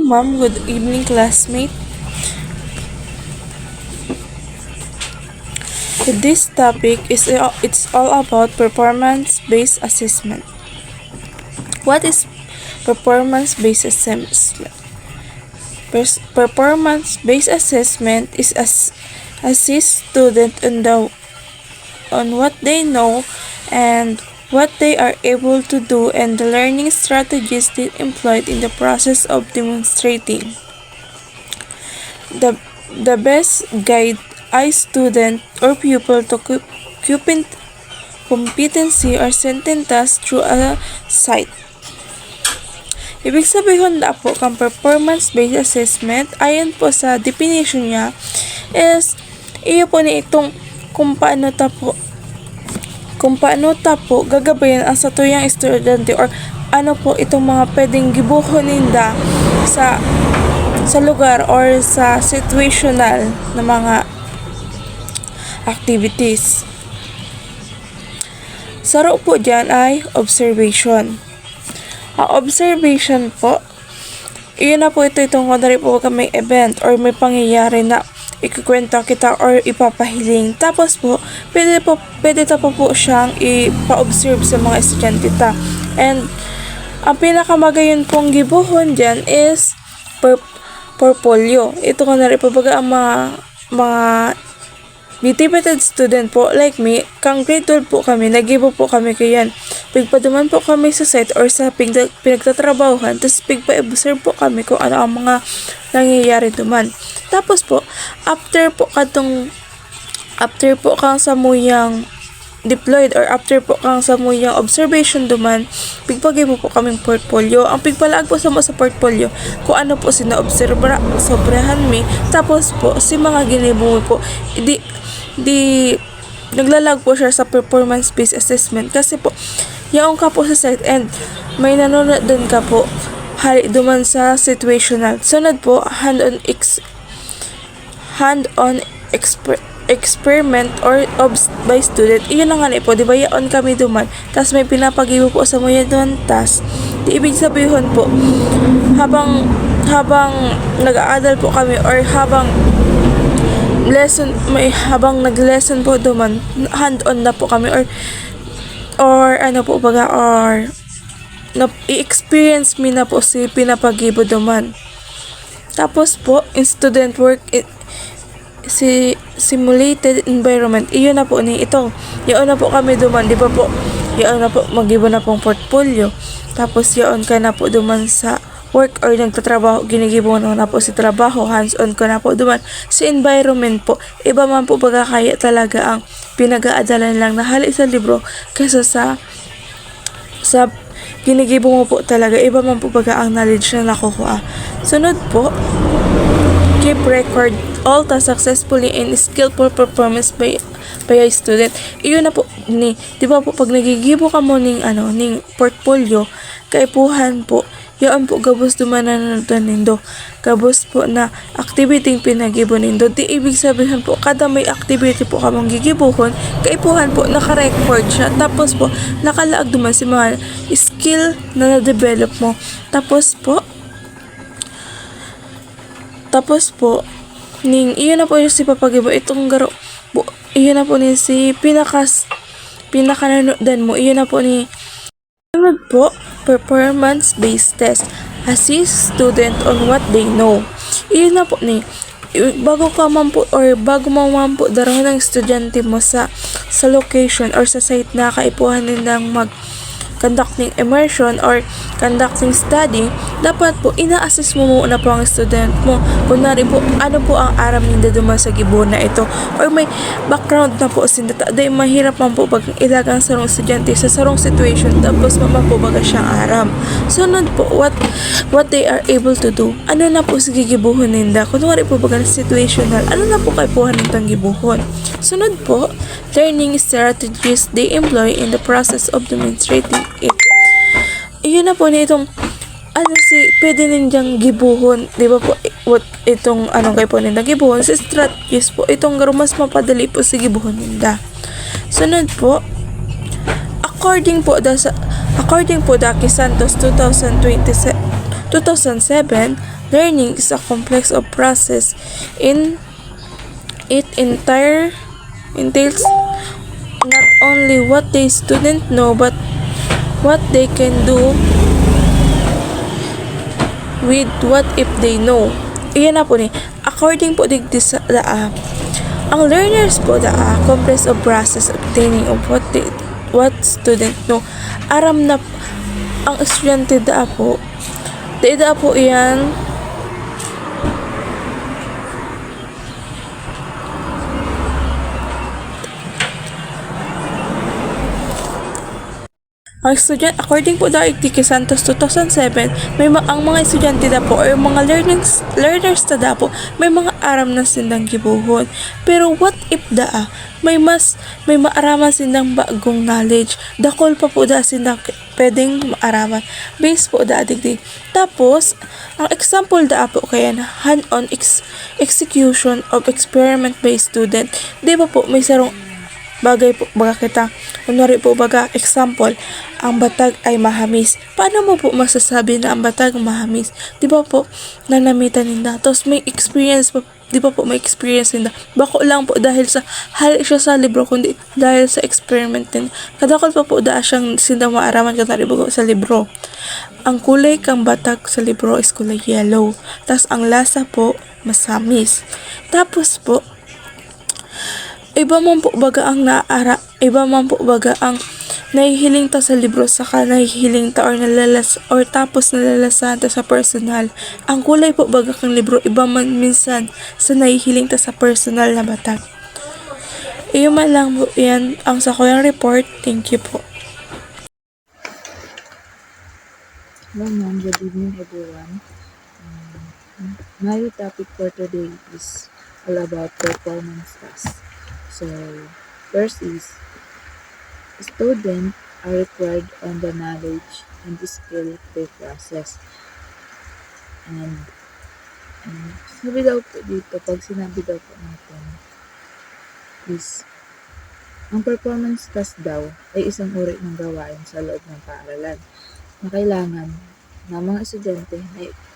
ma'am. Good evening, classmate. This topic it's all about performance-based assessment. What is performance-based assessment? Performance-based assessment is assist student on what they know and what they are able to do and the learning strategies they employed in the process of demonstrating. The best guide a student or pupil to competency or certain task through a site. Ibig sabihin na po kang performance-based assessment, ayon po sa definition niya, is iyo po ni itong kung paano po gagabayan ang satuyang estudyante or ano po itong mga pwedeng gibuhon ninda sa lugar or sa situational na mga activities. Saro po dyan ay observation. Ang observation po, iyon na po itong kunwari po pag may event or may pangyayari na ikukwento kita or ipapahiling. Tapos po, pwede po siyang ipa-observe sa mga estudyante ta. And ang pinakamagayon pong gibuhon dyan is portfolio. Ito kunwari po pag ang mga motivated student po like me, kang grade 12 po kami, nagibo po kami kayan. Pigpaduman po kami sa site or sa pinagtatrabahuhan, tapos pigpa-observe po kami kung ano ang mga nangyayari duman. Tapos po, after po kang samuyang deployed or after po kang samuyang observation duman, pigpagibo po kaming portfolio. Ang pigpalaag po sa portfolio, kung ano po sobrahan mi, tapos po si mga ginibo po, di naglalag po siya sa performance-based assessment kasi po yaong ka po sa site and may nanonood din ka po hali duman sa situational. Sunod po hand-on experiment or obs by student. Iyon na nga po, di ba yaon kami duman tas may pinapagibo po sa mga doon tas di ibig sabihin po habang nag-aadal po kami or habang nag-lesson po duman, hand-on na po kami or ano po baga or i-experience mi na po si pinapagibo duman. Tapos po, in student work, si simulated environment, iyon na po ni ito. Yaon na po kami duman, di ba po? Yaon na po, magibo na pong portfolio. Tapos yaon ka na po duman sa work or nagtatrabaho, ginigibo na po si trabaho, hands-on ko na po duman. Sa environment po, iba man po baga kaya talaga ang pinag-aadalan lang na hali sa libro kaysa sa ginigibo mo po talaga, iba man po baga ang knowledge na nakukuha. Sunod po, keep record all tasks successfully and skillful performance by a student. Iyon na po ni, di ba po pag nagigibo ka mo ning portfolio, kaipuhan po yaan po gabos dumanan na nindo. Gabos po na activity pinagibo nindo. Di ibig sabihin po kada may activity po kamong gigibuhon, kaipuhan po naka-record siya. Tapos po nakalaag duman si mga skill na na-develop mo. Tapos po ning iyon na po yung si papagibo itong garo. Iyon na po ni si pinakanonodan mo. Iyon na po ni sunod po, performance-based test. Assist student on what they know. Iyon na po ni, bago mo man po darahon ng estudyante mo sa location or sa site na kaipuhan nilang conducting immersion or conducting study, dapat po ina-assess mo muna po ang student mo. Kunwari po, ano po ang aram ninda duman sa gibo na ito or may background na po sinda. Dahil mahirap man po pag ilagang sarong estudyante sa sarong situation tapos mama po baga siyang aram. Sunod po, what they are able to do. Ano na po sa gigibuhon ninda? Kunwari po baga situational, ano na po kaipuhan nitong gibuhon? Sunod po, learning strategies they employ in the process of demonstrating it. Iyon na po na itong pwede nindyang gibuhon, di ba po, itong kay po ninda gibuhon, sa strategies po, itong mas mapadali po sa gibuhon ninda. Sunod po, according po Daki Santos 2007, Learning is a complex of process in it entails not only what the student know but what they can do with what if they know. Iyan na po ni. According po digdi sa ang learners po complex of process obtaining of what student know. Aram na ang estudyante po. Po iyan ang estudyante, according po daig kay Santos 2007, ang mga estudyante po or mga learners po, may mga aram na sindang gibuhon. Pero what if may maaraman sindang bagong knowledge. Dakol pa po sindang pwedeng maaraman. Based po digdi. Tapos, ang example po kaya na hand-on execution of experiment by student. Di ba po may sarong bagay po baga kita kunwari po baga example ang batag ay mahamis. Paano mo po masasabi na ang batag mahamis? Di ba po nanamitan ninda tapos may experience po, di ba po may experience ninda bako lang po dahil sa hali siya sa libro kundi dahil sa experiment din kadakol pa po siyang sinda maaraman kunwari bago sa libro. Ang kulay kang batag sa libro is kulay yellow tapos ang lasa po masamis. Tapos po iba man po baga ang nahihiling ta sa libro saka nahihiling ta or tapos nalalasahan ta sa personal. Ang kulay po baga kang libro iba man minsan sa nahihiling ta sa personal na batag. Iyo man lang po yan ang sa kuyang report. Thank you po. Hello ma'am, good evening everyone. My topic for today is all about performance tasks. So, first is, students are required on the knowledge and the skill they process. And sabi daw po dito, pag sinabi daw po natin, is, ang performance task daw ay isang uri ng gawain sa loob ng paaralan na kailangan ng mga estudyante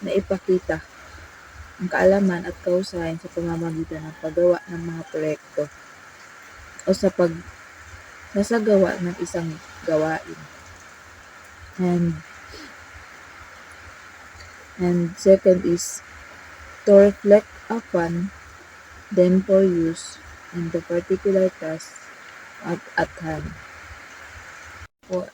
na ipakita ang kaalaman at kahusayan sa pamamagitan ng paggawa ng mga proyekto o sa sasagawa ng isang gawain. And second is to reflect upon them for use in the particular task at hand. O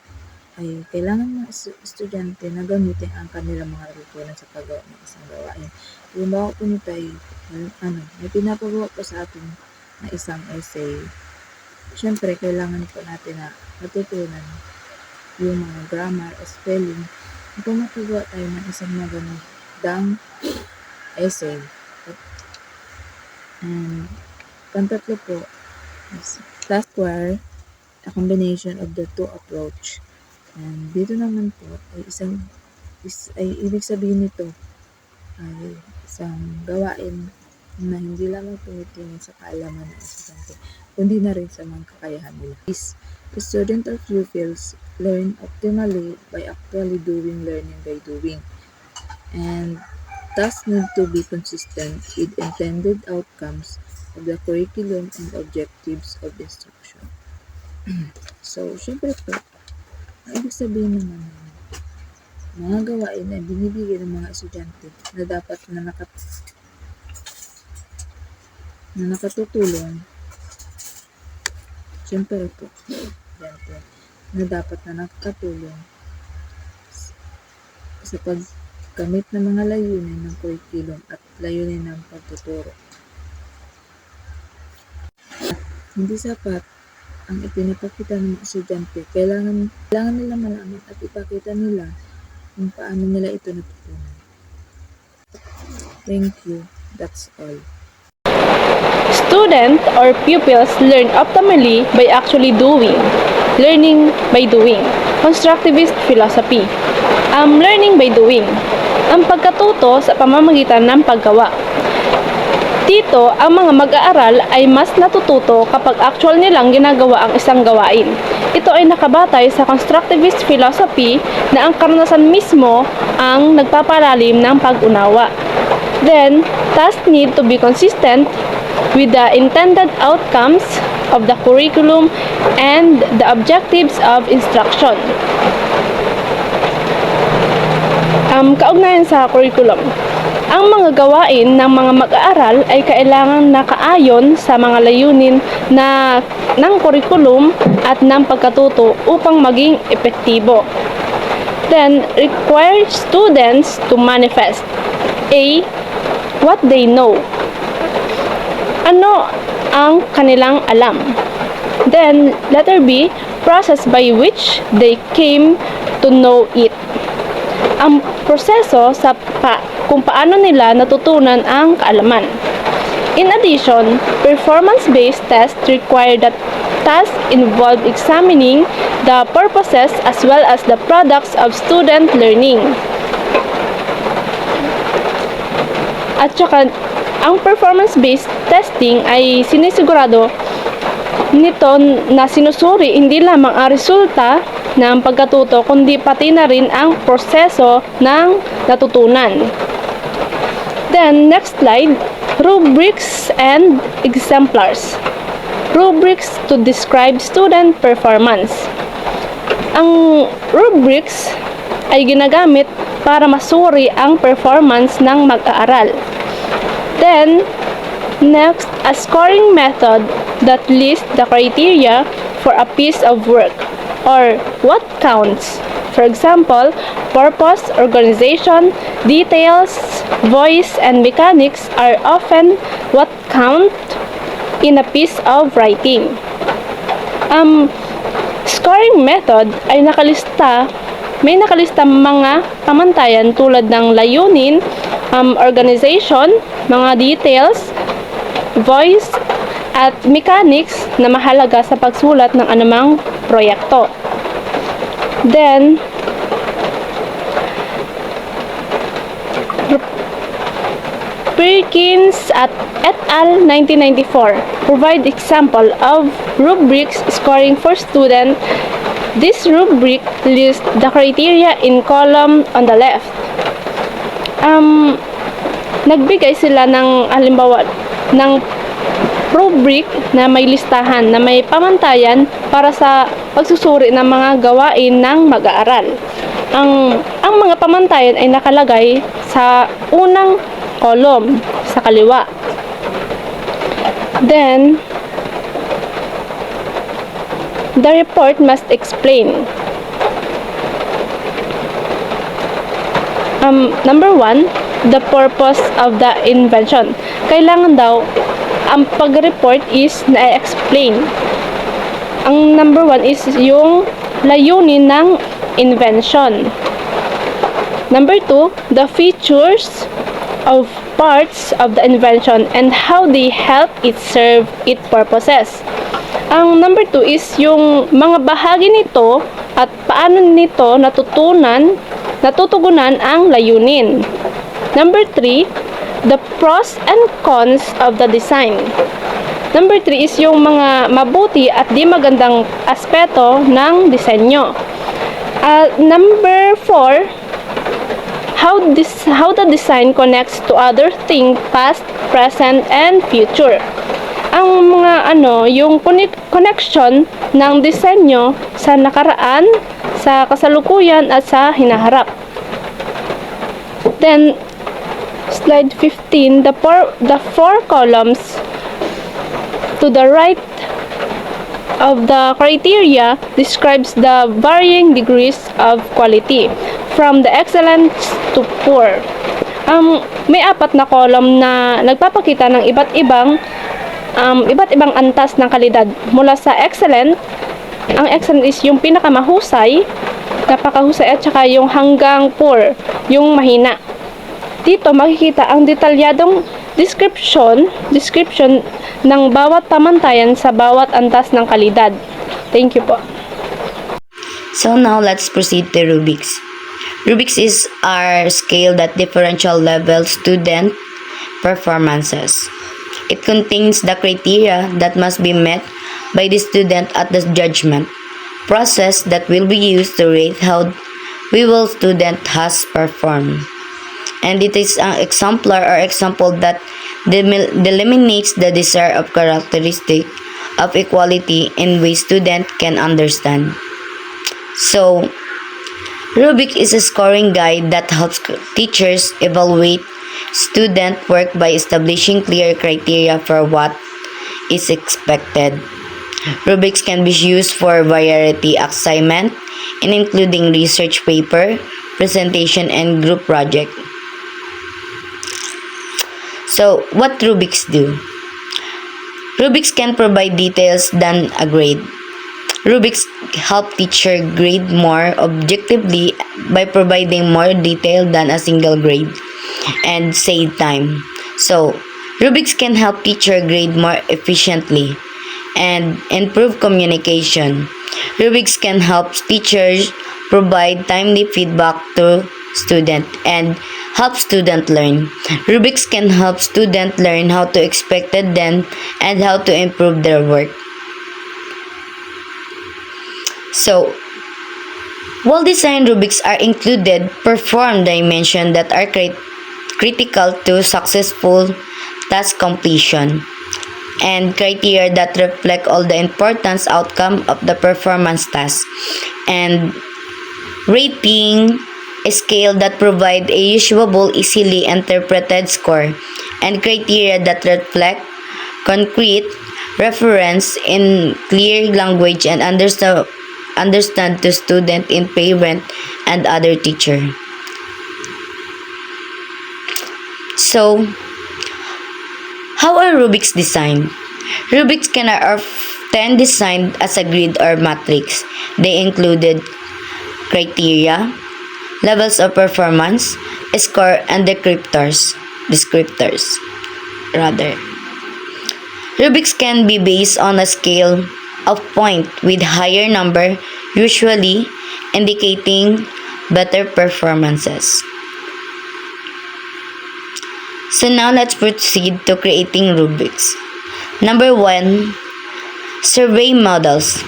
ay kailangan ng estudyante na gamitin ang kanilang mga lipunan sa paggawa ng isang gawain. Halimbawa po nito ay may pinapagawa po sa atin na isang essay. Siyempre, kailangan po natin na matutunan yung mga grammar o spelling kung matagawa tayo ng isang magandang essay. And pantatlo po is task where a combination of the two approach. And dito naman po ay ibig sabihin nito ay isang gawain na hindi lamang tumitingin sa kaalaman ng estudyante, kundi na rin sa mga kakayahan nila. The student or pupils learn optimally by actually doing learning by doing. And tasks need to be consistent with intended outcomes of the curriculum and objectives of instruction. So, syempre po, ang ibig sabihin naman mga gawain ay binibigay ng mga estudyante na dapat na nakatutulong. Siyempre po, na dapat na nakatulong sa pagkamit ng mga layunin ng curriculum at layunin ng pagtuturo. At hindi sapat ang ipinapakita ng mga estudyante. Kailangan nila malaman at ipakita nila kung paano nila ito natutunan. Thank you. That's all. Students or pupils learn optimally by actually doing. Learning by doing. Constructivist philosophy. Learning by doing. Ang pagkatuto sa pamamagitan ng paggawa. Dito, ang mga mag-aaral ay mas natututo kapag actual nilang ginagawa ang isang gawain. ito ay nakabatay sa constructivist philosophy na ang karanasan mismo ang nagpapalalim ng pag-unawa. Then, tasks need to be consistent with the intended outcomes of the curriculum and the objectives of instruction. Kaugnayan sa curriculum. Ang mga gawain ng mga mag-aaral ay kailangang nakaayon sa mga layunin ng curriculum at ng pagkatuto upang maging epektibo. Then, require students to manifest A. What they know. Ano ang kanilang alam? Then, letter B. Process by which they came to know it. Ang proseso kung paano nila natutunan ang kaalaman. In addition, performance-based tests require that tasks involve examining the purposes as well as the products of student learning. At saka, ang performance-based testing ay sinisigurado nito na sinusuri hindi lamang ang resulta ng pagkatuto kundi pati na rin ang proseso ng natutunan. Then, next slide, rubrics and exemplars. Rubrics to describe student performance. Ang rubrics ay ginagamit para masuri ang performance ng mag-aaral. Then, next, a scoring method that lists the criteria for a piece of work or what counts. For example, purpose, organization, details, voice, and mechanics are often what count in a piece of writing. Scoring method ay may nakalista mga pamantayan tulad ng layunin, organization, mga details, voice, at mechanics na mahalaga sa pagsulat ng anumang proyekto. Then, Perkins et al. 1994 provide example of rubrics scoring for student. This rubric lists the criteria in column on the left. Nagbigay sila ng halimbawa ng rubric na may listahan na may pamantayan para sa pagsusuri ng mga gawain ng mag-aaral. Ang mga pamantayan ay nakalagay sa unang column sa kaliwa. Then, the report must explain. Number 1, the purpose of the invention. Kailangan daw ang pag-report is na-explain. Ang number 1 is yung layunin ng invention. Number 2, the features of parts of the invention and how they help it serve its purposes. Ang number 2 is yung mga bahagi nito at paano nito natutugunan ang layunin. Number 3, the pros and cons of the design. Number 3 is yung mga mabuti at di magandang aspeto ng disenyo. Number 4, how the design connects to other things, past, present, and future. Ang mga yung connection ng disenyo sa nakaraan, sa kasalukuyan, at sa hinaharap. Then, slide 15, the four columns to the right of the criteria describes the varying degrees of quality from the excellent to poor. May 4 na column na nagpapakita ng iba't ibang antas ng kalidad mula sa excellent. Ang excellent is yung pinakamahusay, napakahusay, at saka yung hanggang poor, yung mahina. Dito makikita ang detalyadong description ng bawat pamantayan sa bawat antas ng kalidad. Thank you po. So now let's proceed to rubrics. Rubrics is our scale that differential level student performances. It contains the criteria that must be met by the student at the judgment. process that will be used to rate how well student has performed. And it is an exemplar or example that eliminates the desire of characteristic of equality in ways student can understand. So, Rubik is a scoring guide that helps teachers evaluate student work by establishing clear criteria for what is expected. Rubrics can be used for variety assignment, and including research paper, presentation, and group project. So, what Rubrics do? Rubrics can provide details than a grade. Rubrics help teacher grade more objectively by providing more detail than a single grade and save time. So, Rubrics can help teacher grade more efficiently and improve communication. Rubrics can help teachers provide timely feedback to student and help student learn. Rubrics can help student learn how to expect them and how to improve their work. So, well-designed rubrics are included perform dimensions that are critical to successful task completion and criteria that reflect all the important outcome of the performance task and rating a scale that provide a usable, easily interpreted score and criteria that reflect concrete reference in clear language and understand to student in parent and other teacher. So, how are rubrics designed? Rubrics can are often designed as a grid or matrix. They included criteria, levels of performance, score, and descriptors rather. Rubrics can be based on a scale of point with higher number, usually indicating better performances. So now let's proceed to creating rubrics. Number 1, survey models.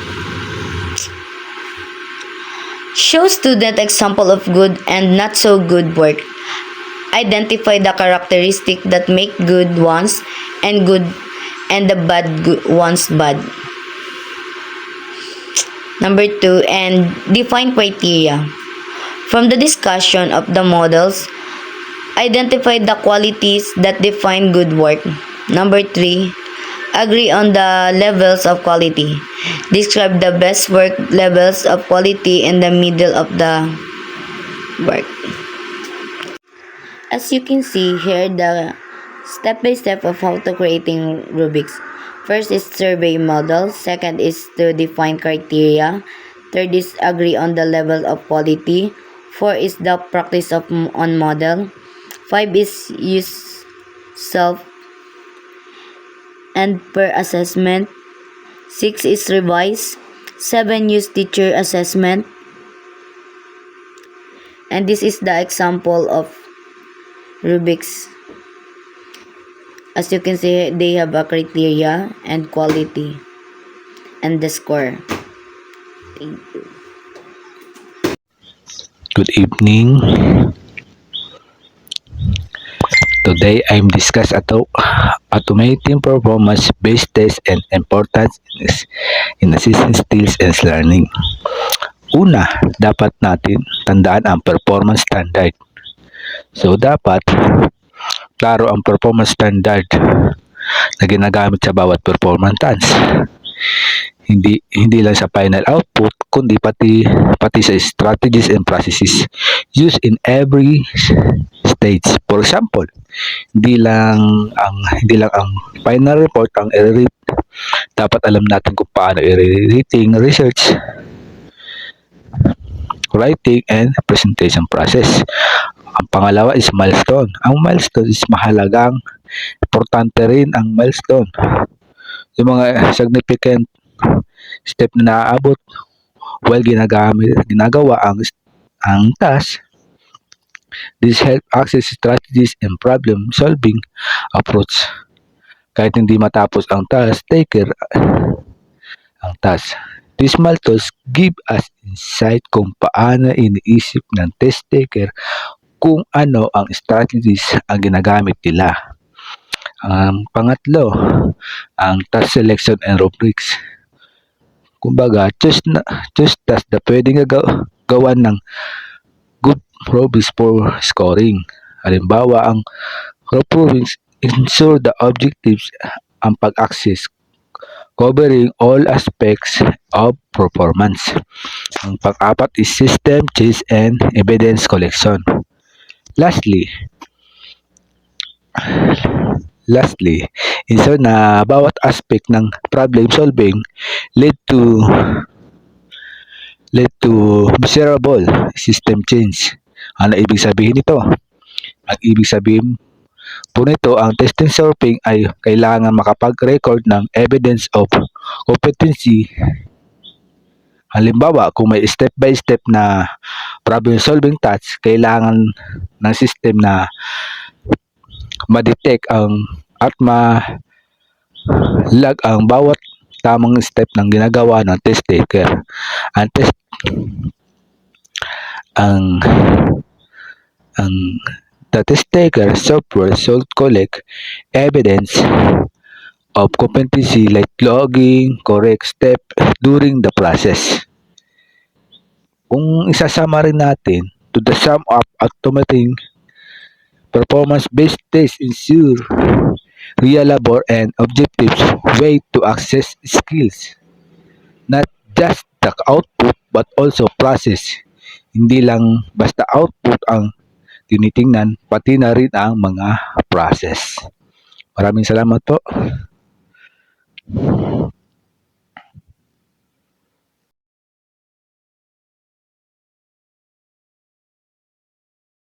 Show student example of good and not so good work. Identify the characteristics that make good ones and the bad ones bad. Number 2, and define criteria. From the discussion of the models, identify the qualities that define good work. Number 3, agree on the levels of quality. Describe the best work levels of quality in the middle of the work. As you can see here, the step-by-step of how to creating rubrics. First is survey model. Second is to define criteria. Third is agree on the level of quality. 4 is the practice of on model. 5 is use self and per assessment. 6 is revise. 7 use teacher assessment. And this is the example of rubrics. As you can see, they have a criteria and quality and the score. Thank you. Good evening. Today I'm discuss automating performance-based tests and importance in assessing skills and learning. Una, dapat natin tandaan ang performance standard. So dapat klaro ang performance standard na ginagamit sa bawat performance task. Hindi lang sa final output kundi pati sa strategies and processes used in every stage. For example, hindi lang ang final report ang i-rate. Dapat alam natin kung paano i-rating research, writing, and presentation process. Ang pangalawa is milestone. Ang milestone is mahalagang, importante rin ang milestone. Yung mga significant step na naaabot while ginagawa ang task. This help access strategies and problem solving approach. Kahit hindi matapos ang task, taker ang task. These milestones give us insight kung paano iniisip ng test taker kung ano ang strategies ang ginagamit nila. Ang pangatlo, ang task selection and rubrics. Kumbaga, choose task na pwedeng gawan ng good rubrics for scoring. Halimbawa, ang rubrics ensure the objectives ang pag-access covering all aspects of performance. Ang pang-apat is system change and evidence collection. Lastly, ensure na bawat aspect ng problem solving lead to measurable system change. Ano ibig sabihin nito? Ang ibig sabihin po nito, ang testing solving ay kailangan makapag-record ng evidence of competency. Halimbawa, kung may step-by-step na problem-solving task, kailangan ng system na ma-detect at ma-log ang bawat tamang step ng ginagawa ng test taker. The test taker software should collect evidence of competency like logging correct step during the process. Kung isasama rin natin, to the sum up automating performance-based tests ensure reliable and objective way to access skills. Not just the output but also process. Hindi lang basta output ang tinitingnan, pati na rin ang mga process. Maraming salamat po.